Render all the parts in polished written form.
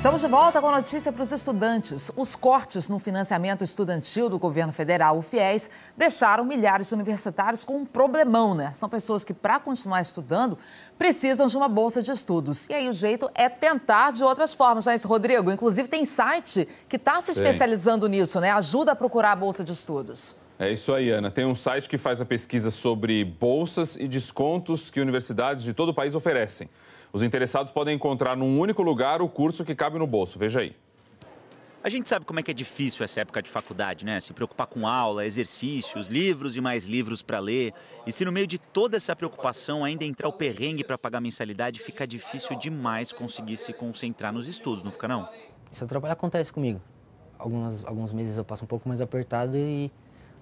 Estamos de volta com a notícia para os estudantes. Os cortes no financiamento estudantil do governo federal, o FIES, deixaram milhares de universitários com um problemão, né? São pessoas que, para continuar estudando, precisam de uma bolsa de estudos. E aí o jeito é tentar de outras formas, já esse Rodrigo. Inclusive tem site que está se especializando nisso, né? Ajuda a procurar a bolsa de estudos. É isso aí, Ana. Tem um site que faz a pesquisa sobre bolsas e descontos que universidades de todo o país oferecem. Os interessados podem encontrar num único lugar o curso que cabe no bolso. Veja aí. A gente sabe como é que é difícil essa época de faculdade, né? Se preocupar com aula, exercícios, livros e mais livros para ler. E se no meio de toda essa preocupação ainda entrar o perrengue para pagar mensalidade, fica difícil demais conseguir se concentrar nos estudos, não fica não? Isso acontece comigo. Alguns meses eu passo um pouco mais apertado e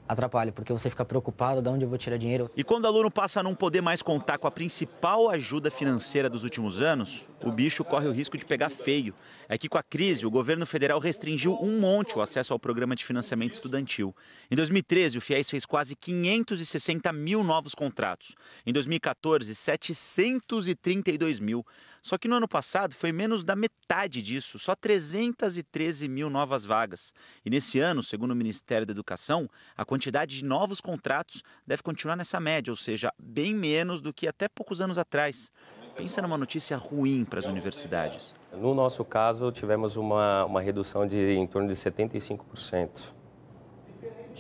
atrapalha, porque você fica preocupado de onde eu vou tirar dinheiro. E quando o aluno passa a não poder mais contar com a principal ajuda financeira dos últimos anos, o bicho corre o risco de pegar feio. É que com a crise, o governo federal restringiu um monte o acesso ao programa de financiamento estudantil. Em 2013, o FIES fez quase 560 mil novos contratos. Em 2014, 732 mil. Só que no ano passado foi menos da metade disso, só 313 mil novas vagas. E nesse ano, segundo o Ministério da Educação, a quantidade de novos contratos deve continuar nessa média, ou seja, bem menos do que até poucos anos atrás. Pensa numa notícia ruim para as universidades. No nosso caso, tivemos uma redução de em torno de 75%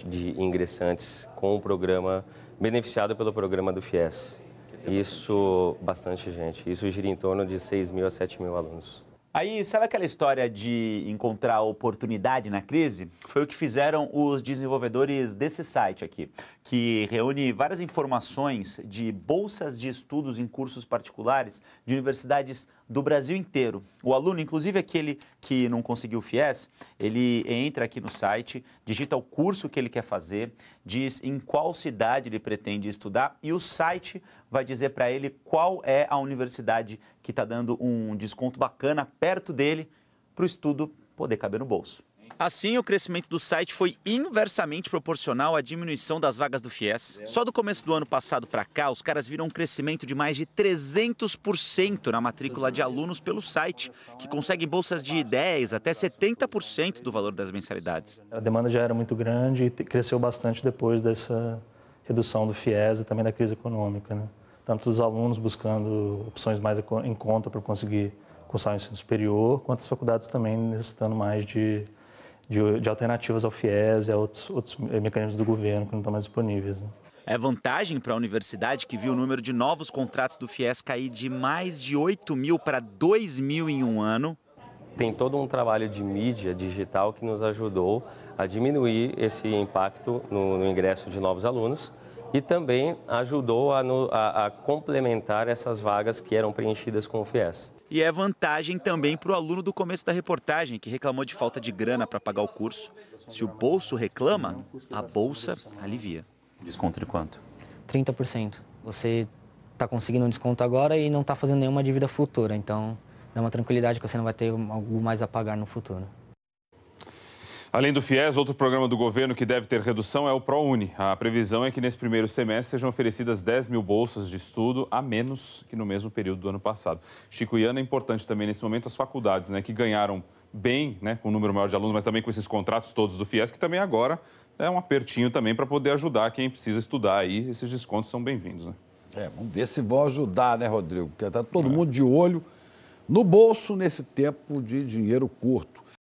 de ingressantes com o programa, beneficiado pelo programa do FIES. Isso, bastante gente. Isso gira em torno de 6 mil a 7 mil alunos. Aí, sabe aquela história de encontrar oportunidade na crise? Foi o que fizeram os desenvolvedores desse site aqui, que reúne várias informações de bolsas de estudos em cursos particulares de universidades do Brasil inteiro. O aluno, inclusive aquele que não conseguiu o FIES, ele entra aqui no site, digita o curso que ele quer fazer, diz em qual cidade ele pretende estudar e o site vai dizer para ele qual é a universidade que está dando um desconto bacana perto dele para o estudo poder caber no bolso. Assim, o crescimento do site foi inversamente proporcional à diminuição das vagas do FIES. Só do começo do ano passado para cá, os caras viram um crescimento de mais de 300% na matrícula de alunos pelo site, que conseguem bolsas de 10% até 70% do valor das mensalidades. A demanda já era muito grande e cresceu bastante depois dessa redução do FIES e também da crise econômica, né? Tanto os alunos buscando opções mais em conta para conseguir cursar o ensino superior, quanto as faculdades também necessitando mais de alternativas ao FIES e a outros mecanismos do governo que não estão mais disponíveis, né? É vantagem para a universidade que viu o número de novos contratos do FIES cair de mais de 8 mil para 2 mil em um ano. Tem todo um trabalho de mídia digital que nos ajudou a diminuir esse impacto no ingresso de novos alunos e também ajudou a complementar essas vagas que eram preenchidas com o FIES. E é vantagem também para o aluno do começo da reportagem, que reclamou de falta de grana para pagar o curso. Se o bolso reclama, a bolsa alivia. Desconto de quanto? 30%. Você está conseguindo um desconto agora e não está fazendo nenhuma dívida futura. Então, dá uma tranquilidade que você não vai ter algo mais a pagar no futuro. Além do FIES, outro programa do governo que deve ter redução é o ProUni. A previsão é que nesse primeiro semestre sejam oferecidas 10 mil bolsas de estudo a menos que no mesmo período do ano passado. Chico e Ana, é importante também nesse momento as faculdades, né, que ganharam bem, né, com um número maior de alunos, mas também com esses contratos todos do FIES, que também agora é um apertinho também para poder ajudar quem precisa estudar aí. Esses descontos são bem-vindos, né? Vamos ver se vão ajudar, né, Rodrigo? Porque está todo mundo de olho no bolso nesse tempo de dinheiro curto.